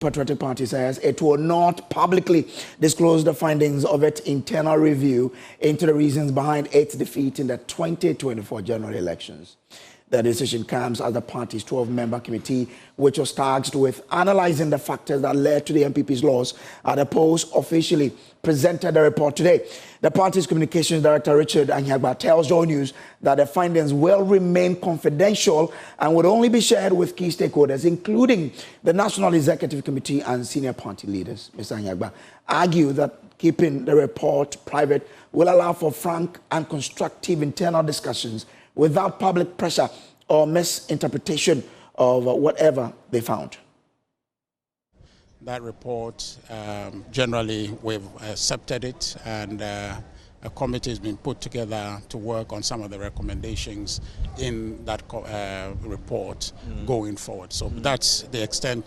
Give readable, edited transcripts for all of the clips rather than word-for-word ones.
Patriotic Party says it will not publicly disclose the findings of its internal review into the reasons behind its defeat in the 2024 general elections. The decision comes as the party's 12-member committee, which was tasked with analyzing the factors that led to the NPP's loss at the polls, officially presented the report today. The party's communications director, Richard Anyagba, tells JoyNews that the findings will remain confidential and would only be shared with key stakeholders, including the National Executive Committee and senior party leaders. Mr. Anyagba argued that keeping the report private will allow for frank and constructive internal discussions without public pressure or misinterpretation of whatever they found. That report, generally we've accepted it, and a committee has been put together to work on some of the recommendations in that report going forward. So that's the extent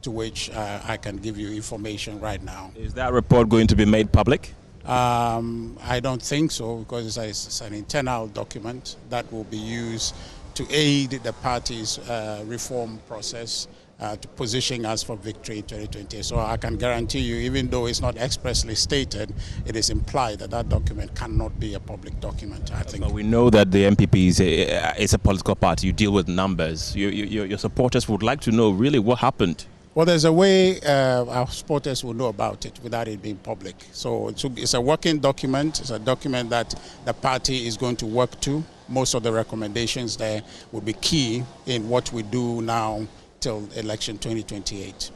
to which I can give you information right now. Is that report going to be made public? I don't think so, because it's an internal document that will be used to aid the party's reform process to position us for victory in 2020. So I can guarantee you, even though it's not expressly stated, it is implied that that document cannot be a public document, I think. But we know that the NPP is a political party. You deal with numbers. Your supporters would like to know really what happened. Well, there's a way our supporters will know about it without it being public. So it's a working document. It's a document that the party is going to work to. Most of the recommendations there will be key in what we do now till election 2028.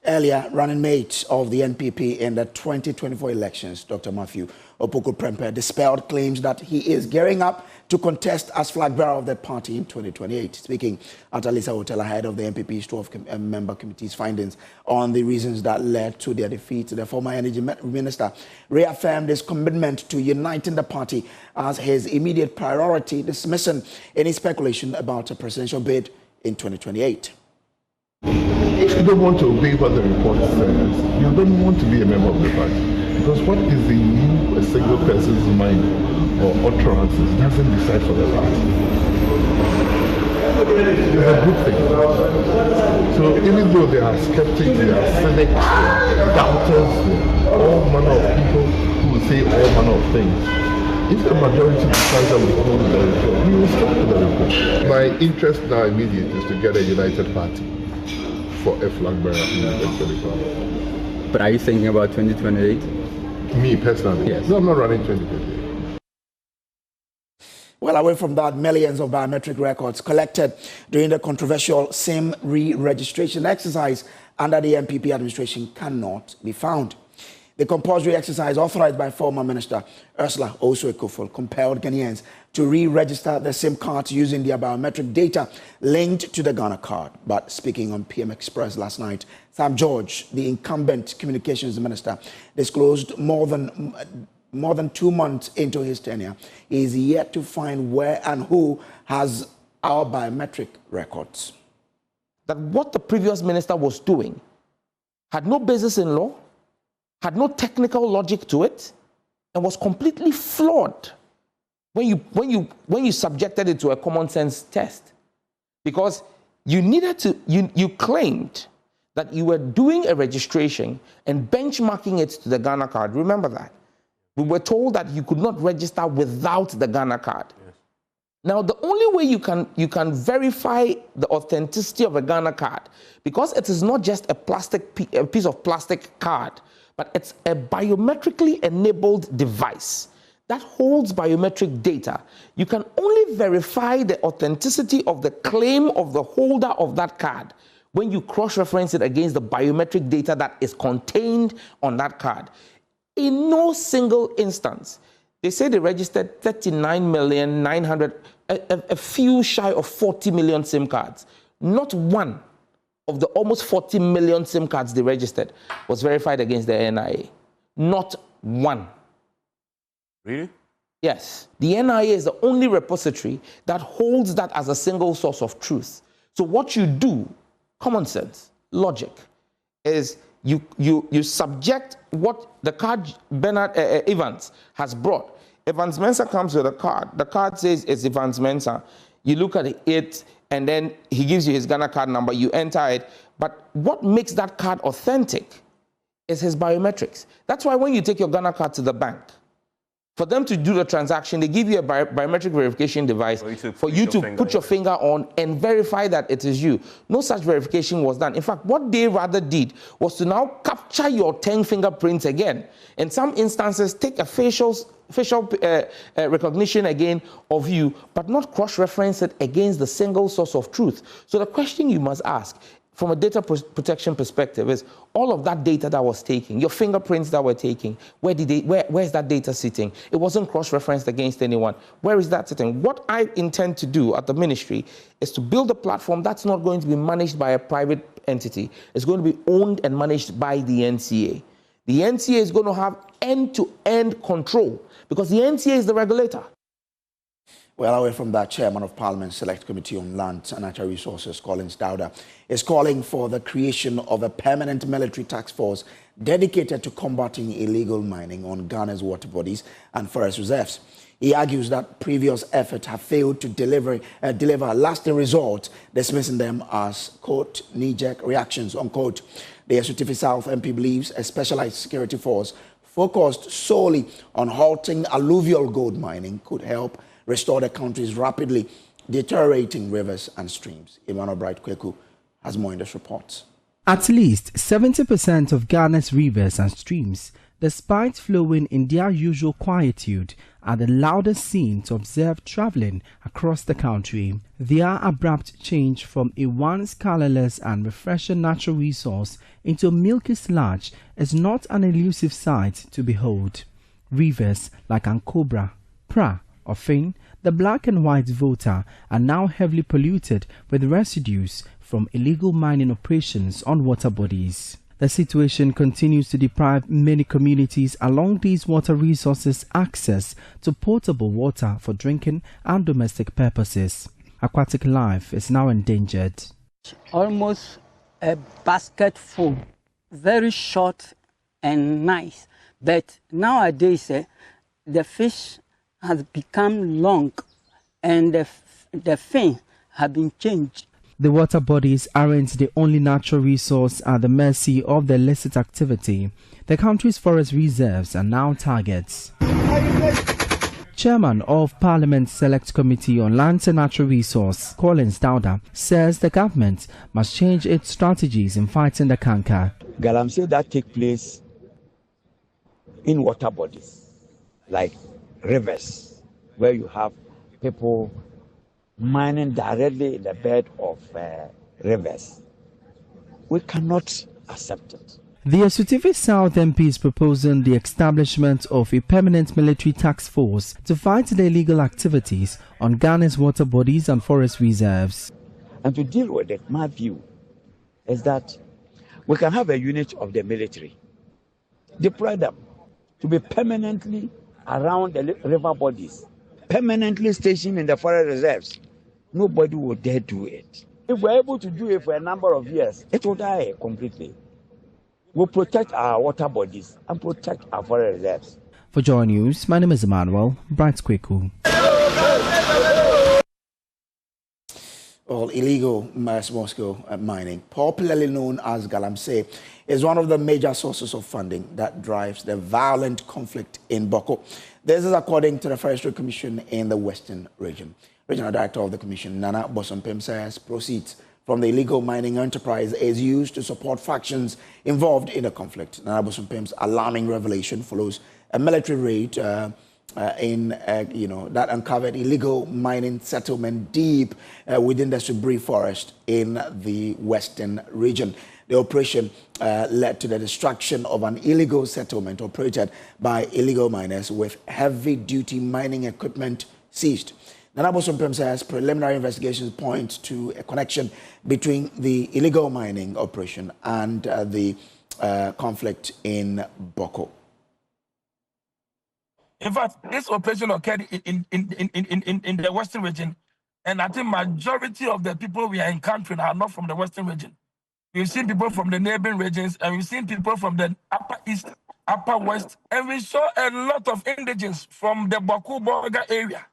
Earlier, running mate of the NPP in the 2024 elections, Dr. Matthew Opoku-Prempeh, dispelled claims that he is gearing up to contest as flag bearer of the party in 2028. Speaking at Alisa Hotel ahead of the NPP's 12-member committee's findings on the reasons that led to their defeat, the former energy minister reaffirmed his commitment to uniting the party as his immediate priority, dismissing any speculation about a presidential bid in 2028. If you don't want to obey what the report says, you don't want to be a member of the party. Because what is in a single person's mind or utterances doesn't decide for the party. It's a good thing. So even though they are skeptics, they are cynics, doubters, all manner of people who will say all manner of things, if the majority decides that we hold the report, we will stick to the report. My interest now immediate is to get a united party for a flag bearer in the 2024. But are you thinking about 2028? Me personally? Yes. No, I'm not running 2028. Well, away from that, millions of biometric records collected during the controversial SIM re-registration exercise under the NPP administration cannot be found. The compulsory exercise authorized by former Minister Ursula Osu-Ekuful compelled Ghanaians to re-register their SIM cards using their biometric data linked to the Ghana card. But speaking on PM Express last night, Sam George, the incumbent communications minister, disclosed more than 2 months into his tenure, he is yet to find where and who has our biometric records. That what the previous minister was doing had no basis in law, had no technical logic to it, and was completely flawed when you subjected it to a common sense test. Because you claimed that you were doing a registration and benchmarking it to the Ghana card. Remember that. We were told that you could not register without the Ghana card. Yes. Now, the only way you can verify the authenticity of a Ghana card, because it is not just a piece of plastic card, but it's a biometrically enabled device that holds biometric data. You can only verify the authenticity of the claim of the holder of that card when you cross-reference it against the biometric data that is contained on that card. In no single instance, they say they registered 39,900,000, a few shy of 40 million SIM cards. Not one of the almost 40 million SIM cards they registered was verified against the NIA. Not one. Really? Yes. The NIA is the only repository that holds that as a single source of truth. So what you do, common sense, logic, is you subject what the card Bernard Evans has brought. Evans Mensah comes with a card. The card says it's Evans Mensah. You look at it, and then he gives you his Ghana card number, you enter it. But what makes that card authentic is his biometrics. That's why when you take your Ghana card to the bank, for them to do the transaction, they give you a biometric verification device for you to put your finger on and verify that it is you. No such verification was done. In fact, what they rather did was to now capture your 10 fingerprints again. In some instances, take a facial recognition again of you, but not cross-reference it against the single source of truth. So the question you must ask, from a data protection perspective, is all of that data that was taken, your fingerprints that were taken, where's that data sitting? It wasn't cross-referenced against anyone. Where is that sitting? What I intend to do at the ministry is to build a platform that's not going to be managed by a private entity. It's going to be owned and managed by the NCA. The NCA is going to have end-to-end control because the NCA is the regulator. Well, away from that, Chairman of Parliament's Select Committee on Land and Natural Resources, Collins Dowda, is calling for the creation of a permanent military task force dedicated to combating illegal mining on Ghana's water bodies and forest reserves. He argues that previous efforts have failed to deliver lasting results, dismissing them as, quote, knee-jerk reactions, unquote. The Esutefi South MP believes a specialized security force focused solely on halting alluvial gold mining could help restore the country's rapidly deteriorating rivers and streams. Emmanuel Bright Kweku has more in this report. At least 70% of Ghana's rivers and streams, despite flowing in their usual quietude, are the loudest seen to observe traveling across the country. Their abrupt change from a once colorless and refreshing natural resource into a milky sludge is not an elusive sight to behold. Rivers like Ankobra, Pra, Ofin, the black and white Volta, are now heavily polluted with residues from illegal mining operations on water bodies. The situation continues to deprive many communities along these water resources access to potable water for drinking and domestic purposes. Aquatic life is now endangered. Almost a basket full, very short and nice, but nowadays the fish has become long and the fin have been changed. The water bodies aren't the only natural resource at the mercy of the illicit activity. The country's forest reserves are now targets. Chairman of Parliament's Select Committee on Land and Natural Resource, Collins Dowda, says the government must change its strategies in fighting the canker. Galamsey that take place in water bodies, like rivers, where you have people mining directly in the bed of rivers. We cannot accept it. The Esutefi South MP is proposing the establishment of a permanent military task force to fight the illegal activities on Ghana's water bodies and forest reserves. And to deal with it, my view is that we can have a unit of the military, deploy them to be permanently around the river bodies, permanently stationed in the forest reserves. Nobody will dare do it. If we're able to do it for a number of years, it will die completely. We'll protect our water bodies and protect our forest reserves. For JoyNews, my name is Emmanuel Bright Kweku. Well, illegal small-scale mining, popularly known as Galamsey, is one of the major sources of funding that drives the violent conflict in Boko. This is according to the Forestry Commission in the Western Region. Regional Director of the Commission, Nana Bosompem, says proceeds from the illegal mining enterprise is used to support factions involved in the conflict. Nana Bosompem's alarming revelation follows a military raid that uncovered illegal mining settlement deep within the Subri forest in the Western Region. The operation led to the destruction of an illegal settlement operated by illegal miners with heavy-duty mining equipment seized. Nana Bosompem says preliminary investigations point to a connection between the illegal mining operation and the conflict in Boko. In fact, this operation occurred in the Western region, and I think majority of the people we are encountering are not from the Western region. We've seen people from the neighboring regions, and we've seen people from the Upper East, Upper West, and we saw a lot of indigenes from the Baku Borga area.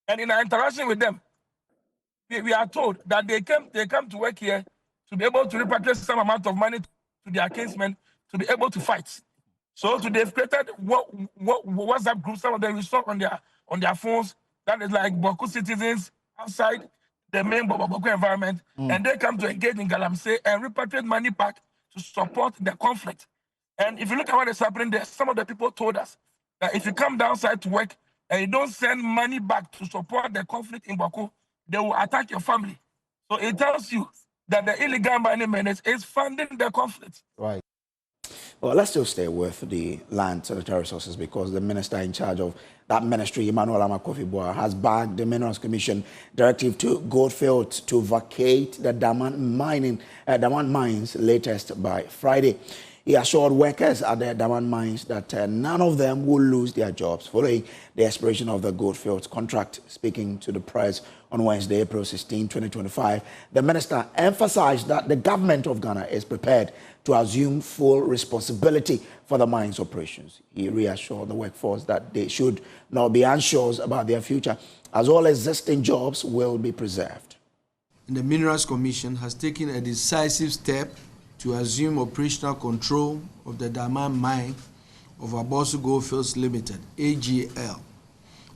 And in our interaction with them, we are told that they come to work here to be able to repatriate some amount of money to their kinsmen to be able to fight. So they've created what WhatsApp groups, some of them we saw on their phones, that is like Boku citizens outside the main Boku environment, and they come to engage in Galamsey and repatriate money back to support the conflict. And if you look at what is happening there, some of the people told us that if you come downside to work and you don't send money back to support the conflict in Boku, they will attack your family. So it tells you that the illegal mining menace is funding the conflict. Right. Well, let's still stay with the land sanitary resources because the minister in charge of that ministry, Emmanuel Amakofi-Boa, has backed the Minerals Commission directive to Goldfields to vacate the Damang mines latest by Friday. He assured workers at the Damang mines that none of them will lose their jobs following the expiration of the Goldfields contract. Speaking to the press on Wednesday, April 16, 2025, the minister emphasized that the government of Ghana is prepared to assume full responsibility for the mines operations. He reassured the workforce that they should not be anxious about their future, as all existing jobs will be preserved. The Minerals Commission has taken a decisive step to assume operational control of the Damang mine of Abosu Goldfields Limited, AGL,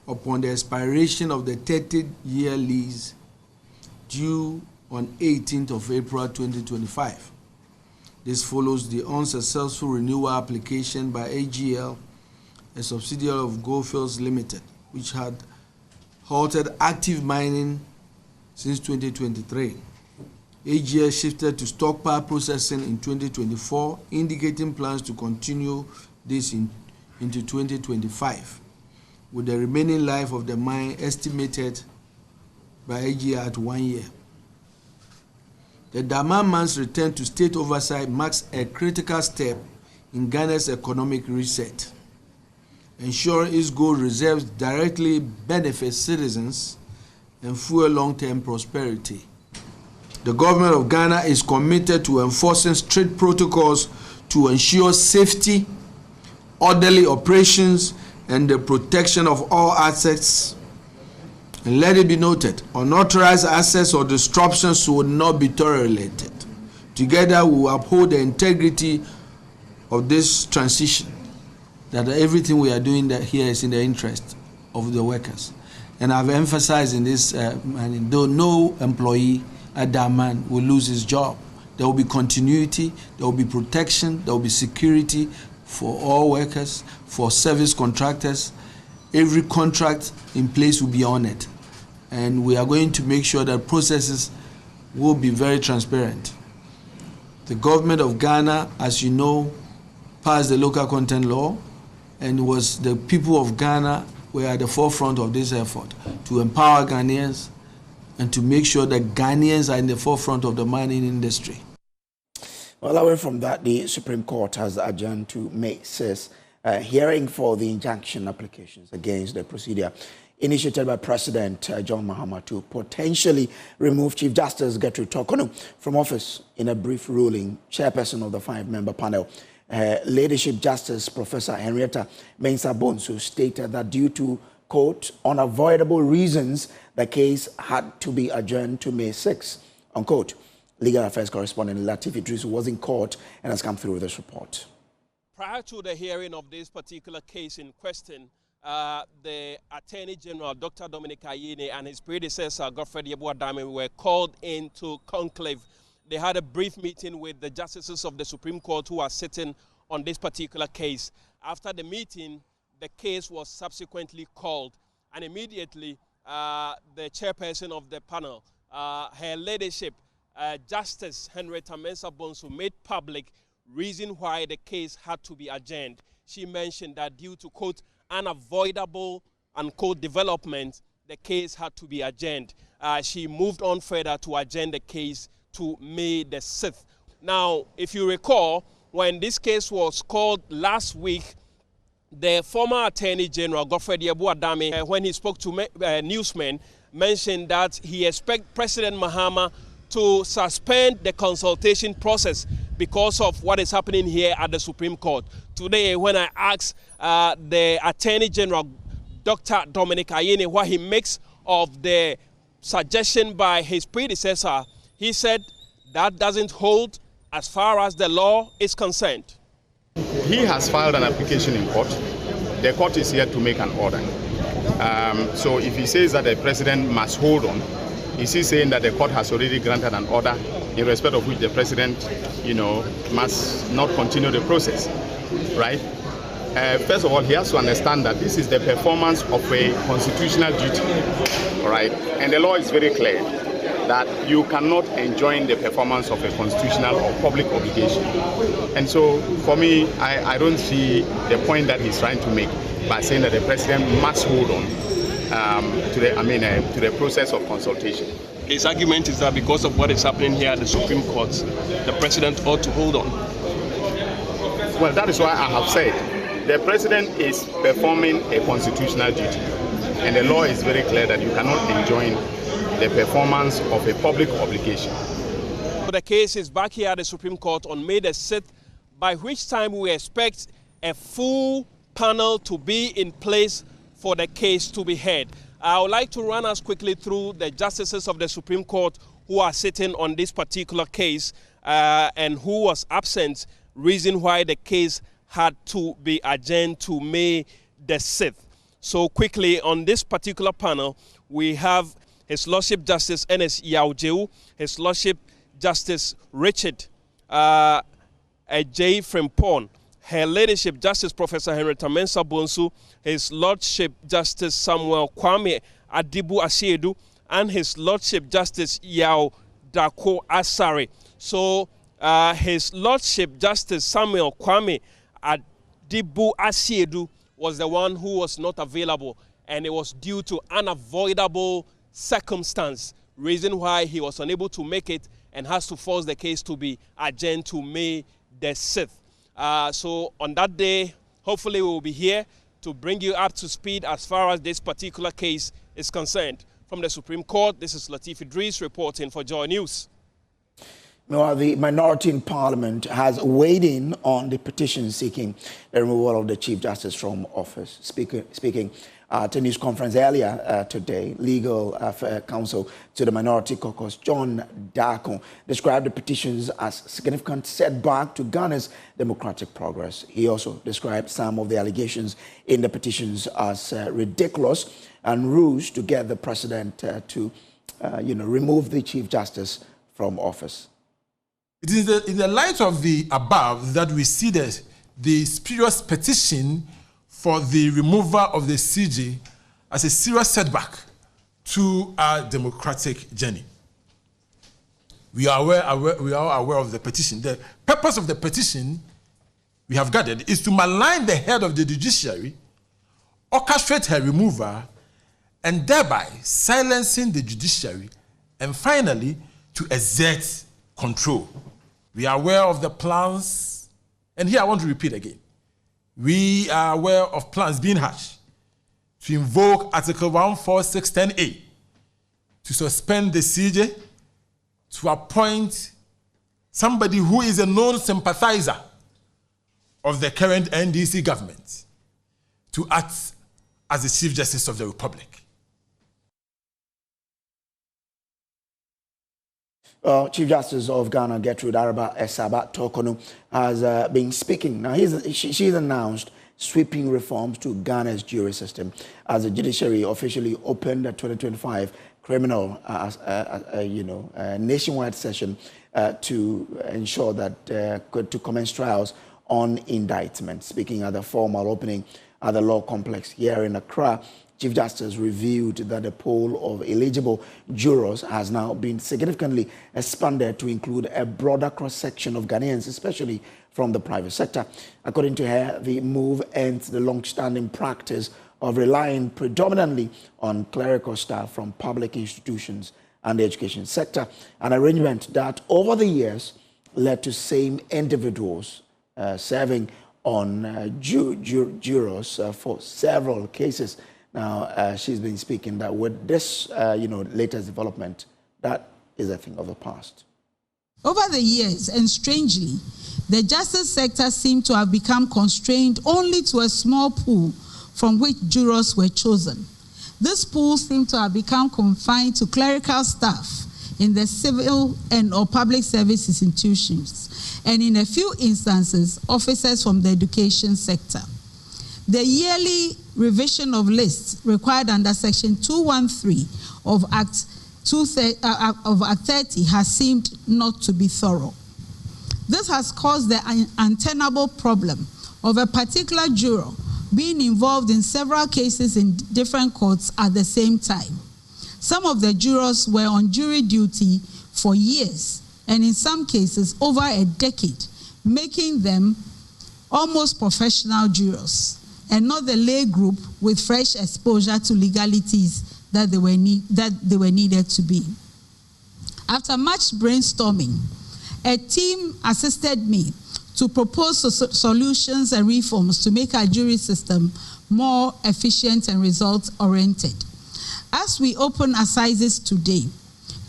upon the expiration of the 30-year lease due on 18th of April 2025. This follows the unsuccessful renewal application by AGL, a subsidiary of Goldfields Limited, which had halted active mining since 2023. AGL shifted to stockpile processing in 2024, indicating plans to continue this into 2025, with the remaining life of the mine estimated by AGL at 1 year. The Damang mine's return to state oversight marks a critical step in Ghana's economic reset, ensuring its gold reserves directly benefit citizens and fuel long-term prosperity. The government of Ghana is committed to enforcing strict protocols to ensure safety, orderly operations, and the protection of all assets. And let it be noted, unauthorized access or disruptions will not be tolerated. Together, we will uphold the integrity of this transition, that everything we are doing here is in the interest of the workers. And I've emphasized in this, though no employee at Damang will lose his job, there will be continuity, there will be protection, there will be security for all workers, for service contractors. Every contract in place will be honored. And we are going to make sure that processes will be very transparent. The government of Ghana, as you know, passed the local content law, and was the people of Ghana were at the forefront of this effort to empower Ghanaians and to make sure that Ghanaians are in the forefront of the mining industry. Well, away from that, the Supreme Court has adjourned to May 6th, hearing for the injunction applications against the procedure initiated by President John Mahama to potentially remove Chief Justice Gertrude Torkornoo from office. In a brief ruling, chairperson of the 5-member panel, Leadership Justice Professor Henrietta Mensah-Bonsu, stated that due to, quote, unavoidable reasons, the case had to be adjourned to May 6, unquote. Legal Affairs correspondent Latif Idris was in court and has come through with this report. Prior to the hearing of this particular case in question, the Attorney General, Dr. Dominic Ayine, and his predecessor, Godfrey Damang, were called into conclave. They had a brief meeting with the justices of the Supreme Court who are sitting on this particular case. After the meeting, the case was subsequently called, and immediately the chairperson of the panel, Her Ladyship, Justice Henrietta Mensah-Bonsu, made public reason why the case had to be adjourned. She mentioned that due to, quote, unavoidable, unquote, development, the case had to be adjourned. She moved on further to adjourn the case to May the 6th. Now, if you recall, when this case was called last week, the former Attorney General, Godfrey Damang, when he spoke to newsmen, mentioned that he expects President Mahama to suspend the consultation process because of what is happening here at the Supreme Court. Today, when I asked the Attorney General, Dr. Dominic Ayine, what he makes of the suggestion by his predecessor, he said that doesn't hold as far as the law is concerned. He has filed an application in court. The court is here to make an order. So if he says that the president must hold on, is he saying that the court has already granted an order in respect of which the president, must not continue the process, right? First of all, he has to understand that this is the performance of a constitutional duty, all right? And the law is very clear that you cannot enjoin the performance of a constitutional or public obligation. And so, for me, I don't see the point that he's trying to make by saying that the president must hold on to the process of consultation. His argument is that because of what is happening here at the Supreme Court, the president ought to hold on. Well, that is why I have said the president is performing a constitutional duty, and the law is very clear that you cannot enjoin the performance of a public obligation. The case is back here at the Supreme Court on May the 6th, by which time we expect a full panel to be in place for the case to be heard. I would like to run us quickly through the justices of the Supreme Court who are sitting on this particular case and who was absent, reason why the case had to be adjourned to May the 6th. So quickly on this particular panel, we have His Lordship Justice Ernest Yaojeu, His Lordship Justice Richard J. Frimpong, Her Ladyship Justice Professor Henrietta Mensah Bonsu, His Lordship Justice Samuel Kwame Adibu Asiedu, and His Lordship Justice Yao Dako Asare. So His Lordship Justice Samuel Kwame Adibu Asiedu was the one who was not available, and it was due to unavoidable circumstance, reason why he was unable to make it and has to force the case to be adjourned to May the 6th. So on that day, hopefully we will be here to bring you up to speed as far as this particular case is concerned. From the Supreme Court, this is Latif Idris reporting for Joy News. Meanwhile, the minority in Parliament has weighed in on the petition seeking the removal of the Chief Justice from office. Speaking at a news conference earlier today, legal counsel to the minority caucus, John Darko, described the petitions as significant setback to Ghana's democratic progress. He also described some of the allegations in the petitions as ridiculous and ruse to get the president to, remove the Chief Justice from office. It is in the light of the above that we see the spurious petition for the removal of the CJ as a serious setback to our democratic journey. We are aware of the petition. The purpose of the petition, we have gathered, is to malign the head of the judiciary, orchestrate her removal, and thereby silencing the judiciary, and finally, to exert control. We are aware of the plans, and here I want to repeat again. We are aware of plans being hatched to invoke Article 14610A to suspend the CJ, to appoint somebody who is a known sympathizer of the current NDC government to act as the Chief Justice of the Republic. Chief Justice of Ghana, Gertrude Araba Esaba Tokonu, has been speaking. Now, she's announced sweeping reforms to Ghana's jury system as the judiciary officially opened the 2025 criminal, nationwide session to ensure that to commence trials on indictment. Speaking at the formal opening at the law complex here in Accra, Chief Justice revealed that the pool of eligible jurors has now been significantly expanded to include a broader cross-section of Ghanaians, especially from the private sector. According to her, the move ends the long-standing practice of relying predominantly on clerical staff from public institutions and the education sector, an arrangement that over the years led to same individuals serving on jurors for several cases. Now, she's been speaking that with this, latest development, that is a thing of the past. Over the years, and strangely, the justice sector seemed to have become constrained only to a small pool from which jurors were chosen. This pool seems to have become confined to clerical staff in the civil and or public service institutions, and in a few instances, officers from the education sector. The yearly revision of lists required under Section 213 of Act 30 has seemed not to be thorough. This has caused the untenable problem of a particular juror being involved in several cases in different courts at the same time. Some of the jurors were on jury duty for years, and in some cases over a decade, making them almost professional jurors, and not the lay group with fresh exposure to legalities that they were needed to be. After much brainstorming, a team assisted me to propose solutions and reforms to make our jury system more efficient and result-oriented. As we open assizes today,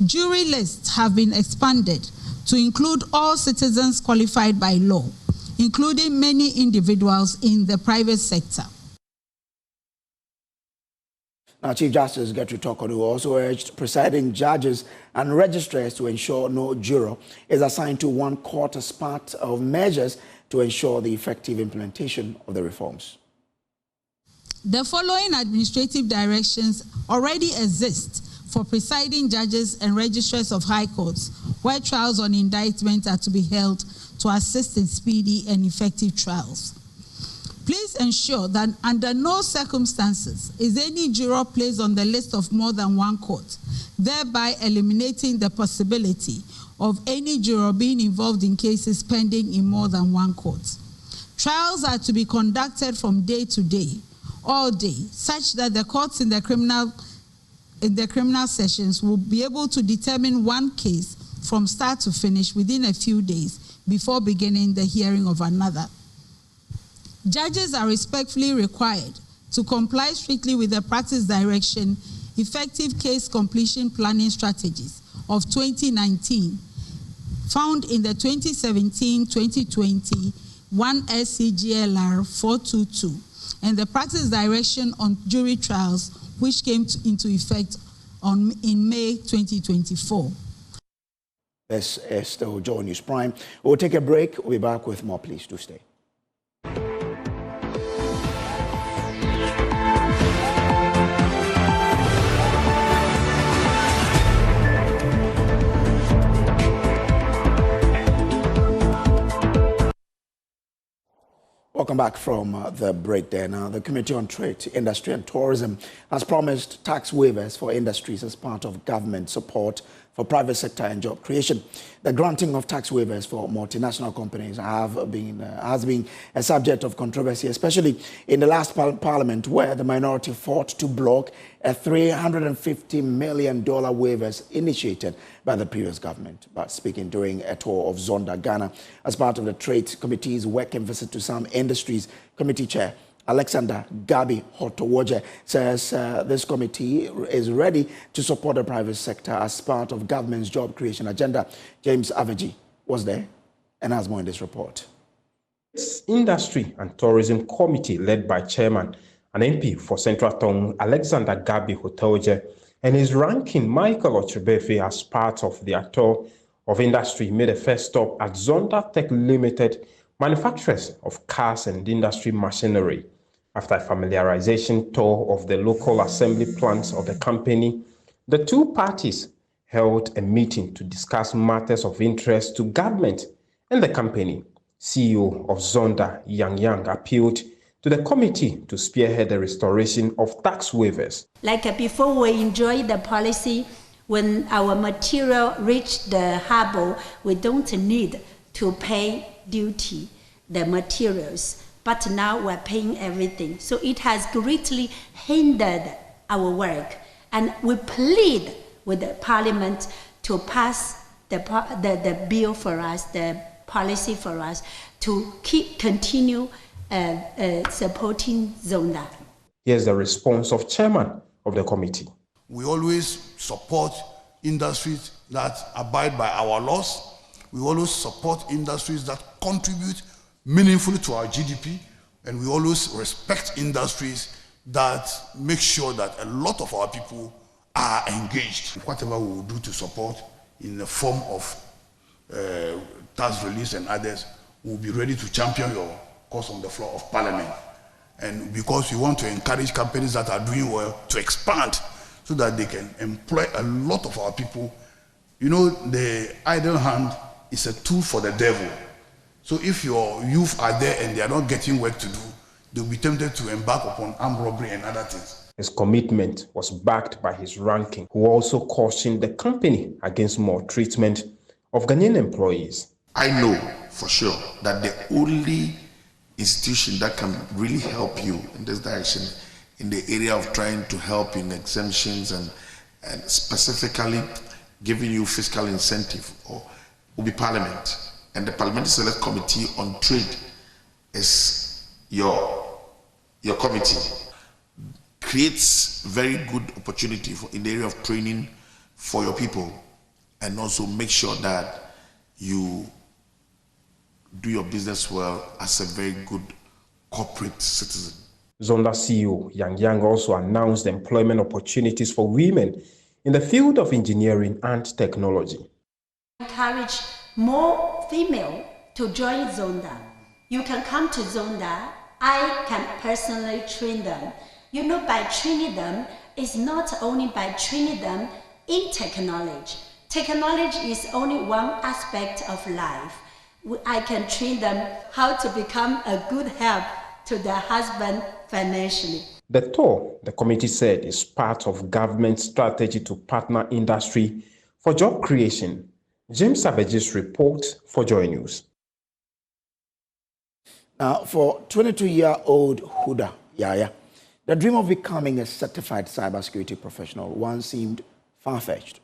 jury lists have been expanded to include all citizens qualified by law, including many individuals in the private sector. Now, Chief Justice Gertrude Torkornoo also urged presiding judges and registrars to ensure no juror is assigned to one court as part of measures to ensure the effective implementation of the reforms. The following administrative directions already exist for presiding judges and registrars of high courts where trials on indictment are to be held to assist in speedy and effective trials. Please ensure that under no circumstances is any juror placed on the list of more than one court, thereby eliminating the possibility of any juror being involved in cases pending in more than one court. Trials are to be conducted from day to day, all day, such that the courts in the criminal sessions will be able to determine one case from start to finish within a few days before beginning the hearing of another. Judges are respectfully required to comply strictly with the practice direction, effective case completion planning strategies of 2019, found in the 2017-2020 1 SCGLR 422, and the practice direction on jury trials, which came into effect in May 2024. This is still JoyNews Prime. We'll take a break. We'll be back with more. Please do stay. Welcome back from the break there. Now, the Committee on Trade, Industry and Tourism has promised tax waivers for industries as part of government support for private sector and job creation. The granting of tax waivers for multinational companies has been a subject of controversy, especially in the last parliament, where the minority fought to block a $350 million waivers initiated by the previous government. But speaking during a tour of Zonda, Ghana, as part of the Trade Committee's working visit to some industries, Committee Chair Alexander Gabi Hotowoje says this committee is ready to support the private sector as part of government's job creation agenda. James Aveji was there and has more in this report. Industry and Tourism Committee, led by Chairman and MP for Central Tong Alexander Gabi Hotowoje and his ranking Michael Otrebefe, as part of the tour of industry, made a first stop at Zonda Tech Limited, manufacturers of cars and industry machinery. After a familiarization tour of the local assembly plants of the company, the two parties held a meeting to discuss matters of interest to government and the company. CEO of Zonda, Yang appealed to the committee to spearhead the restoration of tax waivers. Like before, we enjoy the policy when our material reach the harbor, we don't need to pay duty, the materials. But now we're paying everything. So it has greatly hindered our work. And we plead with the parliament to pass the bill for us, the policy for us, to continue supporting Zonda. Here's the response of chairman of the committee. We always support industries that abide by our laws. We always support industries that contribute meaningfully to our GDP, and we always respect industries that makes sure that a lot of our people are engaged. Whatever we will do to support in the form of tax release and others, we'll be ready to champion your cause on the floor of Parliament. And because we want to encourage companies that are doing well to expand so that they can employ a lot of our people. You know, the idle hand is a tool for the devil. So if your youth are there and they are not getting work to do, they'll be tempted to embark upon armed robbery and other things. His commitment was backed by his ranking, who also cautioned the company against maltreatment of Ghanaian employees. I know for sure that the only institution that can really help you in this direction, in the area of trying to help in exemptions and specifically giving you fiscal incentive, will be Parliament. And the Parliamentary Select Committee on Trade is your committee. Creates very good opportunity in the area of training for your people, and also make sure that you do your business well as a very good corporate citizen. Zonda CEO Yang also announced employment opportunities for women in the field of engineering and technology. Encourage more female to join Zonda. You can come to Zonda. I can personally train them. You know, by training them, it's not only by training them in technology. Technology is only one aspect of life. I can train them how to become a good help to their husband financially. The tour, the committee said, is part of government strategy to partner industry for job creation. James Savage's report for Joy News. Now, for 22-year-old Huda Yaya, the dream of becoming a certified cybersecurity professional once seemed far-fetched.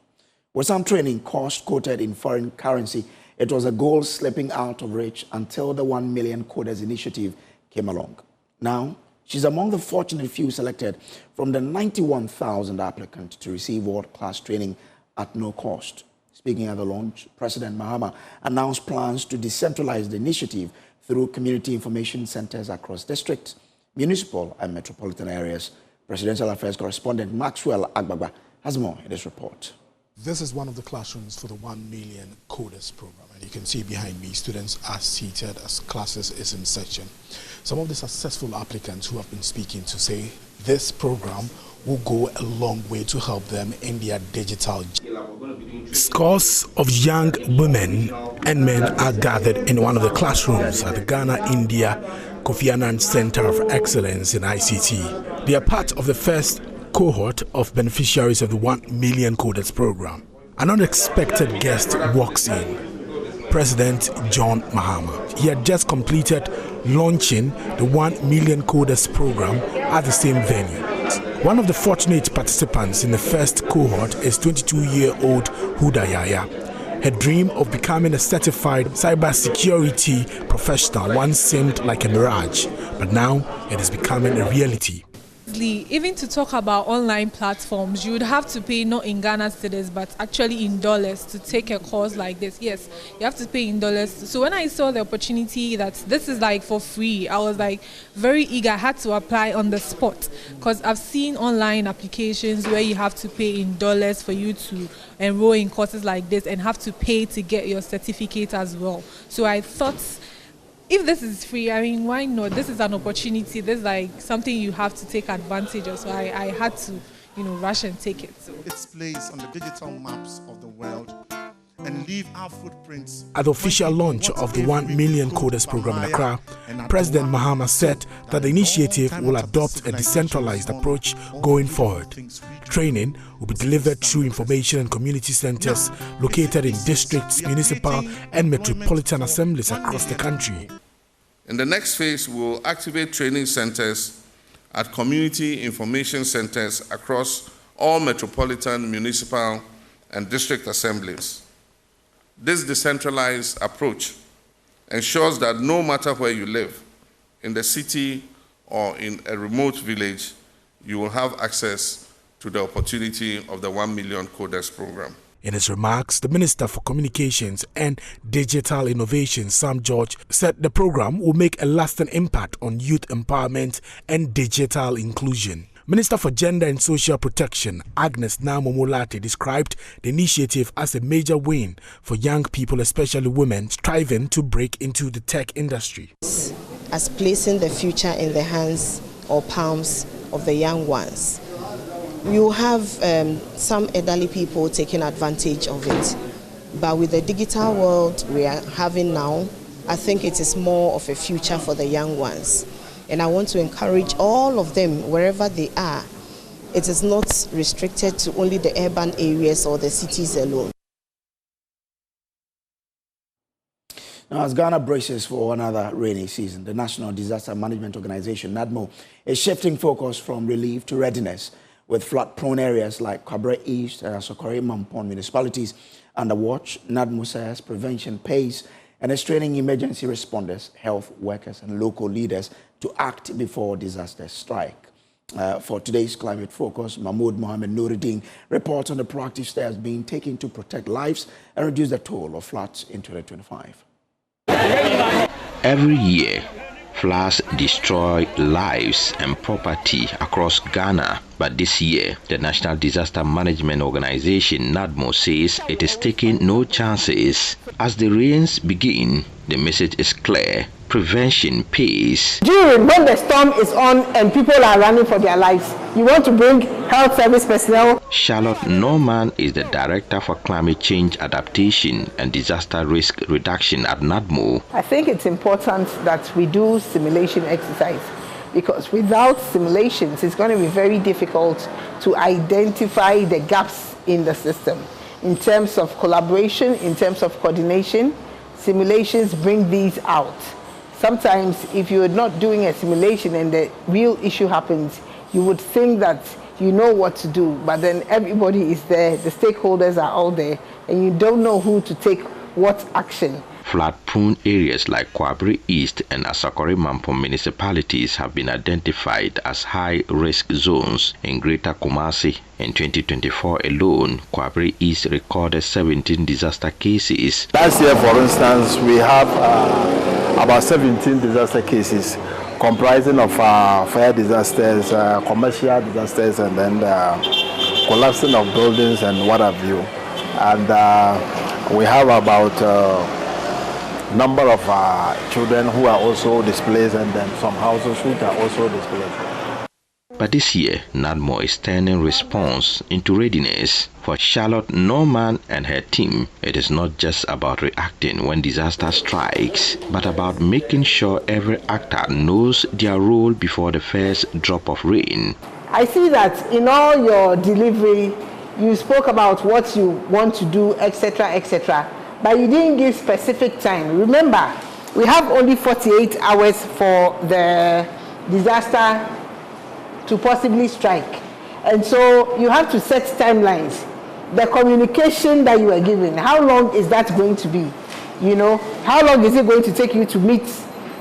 With some training cost quoted in foreign currency, it was a goal slipping out of reach until the 1 Million Coders initiative came along. Now, she's among the fortunate few selected from the 91,000 applicants to receive world-class training at no cost. Speaking at the launch, President Mahama announced plans to decentralize the initiative through community information centers across districts, municipal and metropolitan areas. Presidential Affairs correspondent Maxwell Agbagba has more in this report. This is one of the classrooms for the 1 Million Coders program, and you can see behind me students are seated as classes is in session. Some of the successful applicants who have been speaking to say this program will go a long way to help them in their digital journey. Scores of young women and men are gathered in one of the classrooms at the Ghana-India Kofi Annan Center of Excellence in ICT. They are part of the first cohort of beneficiaries of the 1 Million Coders program. An unexpected guest walks in, President John Mahama. He had just completed launching the 1 Million Coders program at the same venue. One of the fortunate participants in the first cohort is 22-year-old Huda Yaya. Her dream of becoming a certified cybersecurity professional once seemed like a mirage, but now it is becoming a reality. Even to talk about online platforms, you would have to pay not in Ghana cedis but actually in dollars to take a course like this. Yes, you have to pay in dollars. So when I saw the opportunity that this is like for free, I was like very eager. I had to apply on the spot because I've seen online applications where you have to pay in dollars for you to enroll in courses like this and have to pay to get your certificate as well. So I thought, if this is free, I mean, why not? This is an opportunity. This is like something you have to take advantage of. So I had to, rush and take it. So its place on the digital maps of the world and leave our footprints. At the official launch of the 1 Million Coders program in Accra, President Mahama said that the initiative will adopt a decentralized approach going forward. Training will be delivered through information and community centers located in districts, municipal and metropolitan assemblies across the country. In the next phase, we will activate training centers at community information centers across all metropolitan, municipal and district assemblies. This decentralized approach ensures that no matter where you live, in the city or in a remote village, you will have access to the opportunity of the 1 Million Coders program. In his remarks, the Minister for Communications and Digital Innovation, Sam George, said the program will make a lasting impact on youth empowerment and digital inclusion. Minister for Gender and Social Protection, Agnes Namomolate, described the initiative as a major win for young people, especially women, striving to break into the tech industry. As placing the future in the hands or palms of the young ones. You have some elderly people taking advantage of it, but with the digital world we are having now, I think it is more of a future for the young ones. And I want to encourage all of them, wherever they are. It is not restricted to only the urban areas or the cities alone. Now, as Ghana braces for another rainy season, the National Disaster Management Organization, NADMO, is shifting focus from relief to readiness, with flood-prone areas like Kwabre East and Asokore Mampong municipalities under watch. NADMO says prevention pays and is training emergency responders, health workers, and local leaders to act before disasters strike. For today's climate focus, Mahmoud Mohamed Nuruddin reports on the proactive steps being taken to protect lives and reduce the toll of floods in 2025. Every year, floods destroy lives and property across Ghana. But this year, the National Disaster Management Organization, NADMO, says it is taking no chances. As the rains begin, the message is clear. Prevention pays. During when the storm is on and people are running for their lives, you want to bring health service personnel. Charlotte Norman is the Director for Climate Change Adaptation and Disaster Risk Reduction at NADMO. I think it's important that we do simulation exercise, because without simulations, it's going to be very difficult to identify the gaps in the system. In terms of collaboration, in terms of coordination, simulations bring these out. Sometimes if you're not doing a simulation and the real issue happens, you would think that you know what to do, but then everybody is there, the stakeholders are all there, and you don't know who to take what action. Flood-prone areas like Kwabre East and Asokore Mampong municipalities have been identified as high-risk zones in Greater Kumasi. In 2024 alone, Kwabre East recorded 17 disaster cases. Last year, for instance, we have about 17 disaster cases comprising of fire disasters, commercial disasters, and then collapsing of buildings and what have you. And we have about number of children who are also displaced, and then some houses which are also displaced. But this year, NADMO is turning response into readiness. For Charlotte Norman and her team, it is not just about reacting when disaster strikes, but about making sure every actor knows their role before the first drop of rain. I see that in all your delivery, you spoke about what you want to do, etc., etc., but you didn't give specific time. Remember, we have only 48 hours for the disaster to possibly strike. And so you have to set timelines. The communication that you are given, how long is that going to be? You know, how long is it going to take you to meet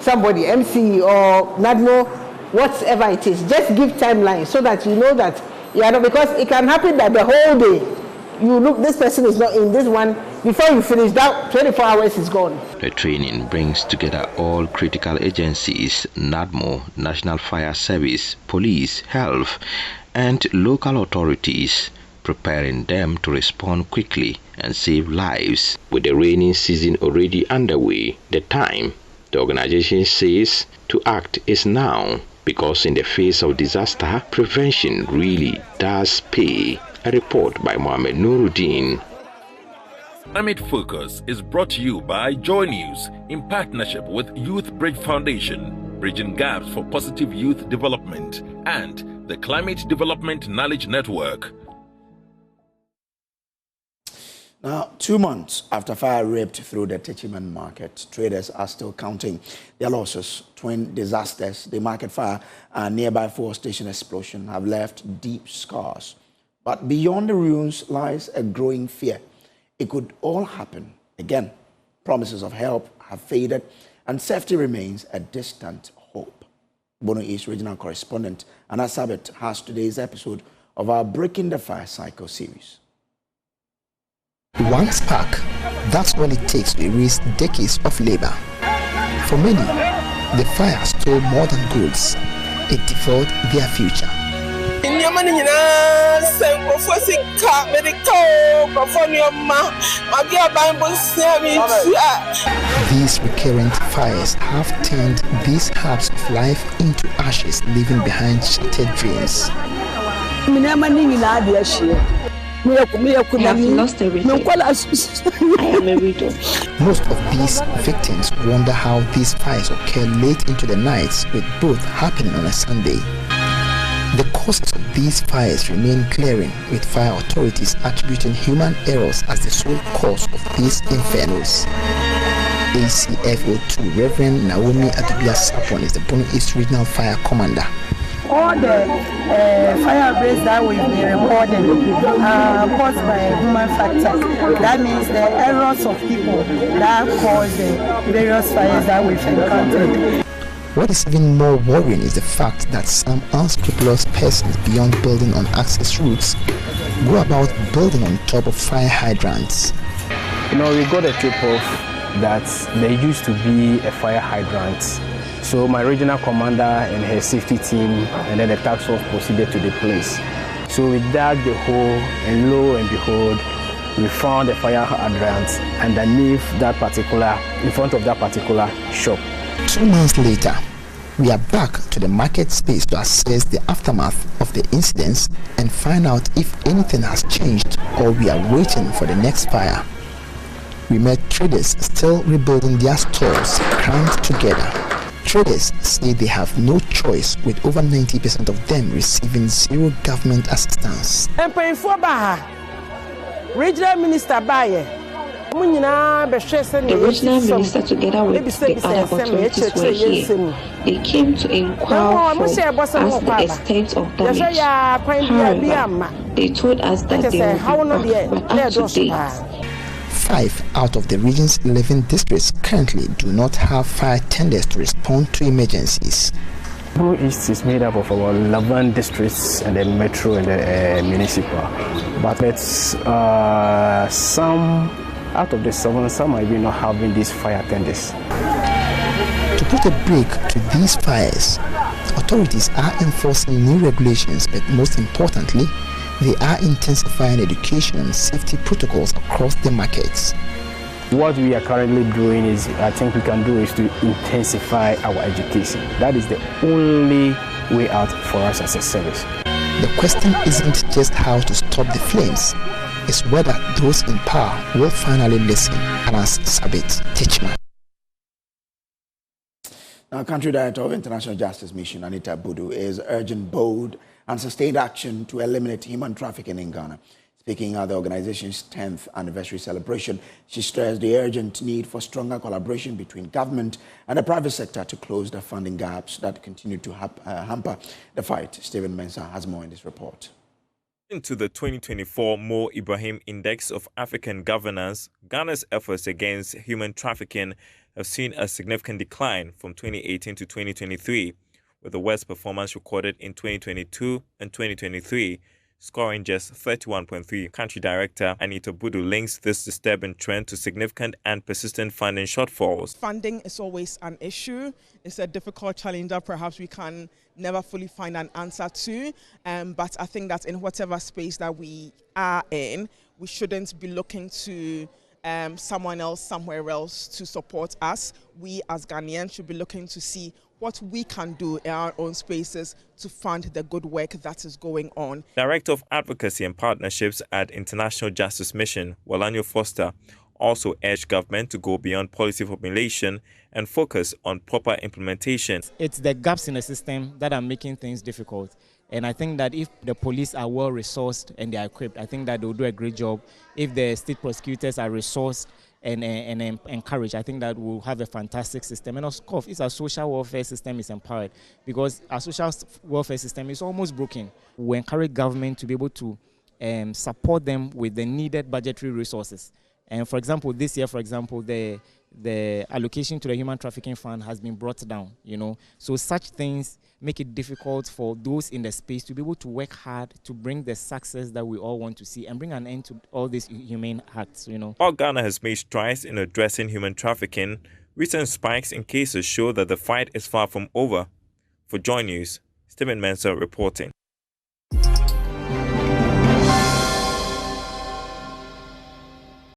somebody, MC or NADMO, whatever it is? Just give timelines so that you know that, because it can happen that the whole day, you look, this person is not in, this one, before you finish that, 24 hours is gone. The training brings together all critical agencies, NADMO, National Fire Service, police, health, and local authorities, preparing them to respond quickly and save lives. With the rainy season already underway, the time, the organization says, to act is now, because in the face of disaster, prevention really does pay. A report by Mohamed Nuruddin. Climate Focus is brought to you by JoyNews in partnership with Youth Bridge Foundation, bridging gaps for positive youth development, and the Climate Development Knowledge Network. Now, 2 months after fire ripped through the Techiman market, traders are still counting their losses. Twin disasters, the market fire and nearby fuel station explosion, have left deep scars. But beyond the ruins lies a growing fear. It could all happen again. Promises of help have faded, and safety remains a distant hope. Bono East regional correspondent Anna Sabet has today's episode of our Breaking the Fire Cycle series. One spark, that's all it takes to erase decades of labor. For many, the fire stole more than goods. It devoured their future. These recurrent fires have turned these hubs of life into ashes, leaving behind shattered dreams. I have lost everything. I am a widow. Most of these victims wonder how these fires occur late into the nights, with both happening on a Sunday. The causes of these fires remain glaring, with fire authorities attributing human errors as the sole cause of these infernos. ACFO2 Reverend Naomi Adubia Sapon is the Bono East Regional Fire Commander. All the fire breaks that we've been recording are caused by human factors. That means the errors of people that cause the various fires that we've encountered. What is even more worrying is the fact that some unscrupulous persons beyond building on access routes go about building on top of fire hydrants. You know, we got a tip-off that there used to be a fire hydrant. So my regional commander and her safety team and then the task force proceeded to the place. So we dug the hole, and lo and behold, we found the fire hydrant underneath that particular, in front of that particular shop. 2 months later, we are back to the market space to assess the aftermath of the incidents and find out if anything has changed or we are waiting for the next fire. We met traders still rebuilding their stores, crammed together. Traders say they have no choice, with over 90% of them receiving zero government assistance. Regional Minister Baye. The regional minister, together with the other authorities, were here. They came to inquire from us the extent of damage. However, they told us that they would be back, but up to date. 5 out of the region's 11 districts currently do not have fire tenders to respond to emergencies. Bono East is made up of about 11 districts and the metro and the municipal. But some out of the 7, some might be not having these fire tenders. To put a break to these fires, authorities are enforcing new regulations, but most importantly, they are intensifying education and safety protocols across the markets. What we are currently doing is, I think we can do, is to intensify our education. That is the only way out for us as a service. The question isn't just how to stop the flames, it's whether those in power will finally listen. Anas Sabit Tichman. Now, Country Director of International Justice Mission, Anita Budu, is urging bold and sustained action to eliminate human trafficking in Ghana. Speaking at the organization's 10th anniversary celebration, she stressed the urgent need for stronger collaboration between government and the private sector to close the funding gaps that continue to hamper the fight. Stephen Mensah has more in this report. Into the 2024 Mo Ibrahim Index of African Governance, Ghana's efforts against human trafficking have seen a significant decline from 2018 to 2023, with the worst performance recorded in 2022 and 2023, scoring just 31.3. Country Director Anita Budu links this disturbing trend to significant and persistent funding shortfalls. Funding is always an issue. It's a difficult challenge that perhaps we can never fully find an answer to. But I think that in whatever space that we are in, we shouldn't be looking to someone else somewhere else to support us. We as Ghanaians should be looking to see what we can do in our own spaces to fund the good work that is going on. Director of Advocacy and Partnerships at International Justice Mission, Walanyo Foster, also urged government to go beyond policy formulation and focus on proper implementation. It's the gaps in the system that are making things difficult. And I think that if the police are well resourced and they are equipped, I think that they'll do a great job. If the state prosecutors are resourced and encouraged, I think that we'll have a fantastic system. And of course, if our social welfare system is empowered, because our social welfare system is almost broken. We encourage government to be able to support them with the needed budgetary resources. And for example, this year, for example, the allocation to the Human Trafficking Fund has been brought down, you know. So such things make it difficult for those in the space to be able to work hard to bring the success that we all want to see and bring an end to all these humane acts, you know. While Ghana has made strides in addressing human trafficking, recent spikes in cases show that the fight is far from over. For JoyNews, Stephen Mensah reporting.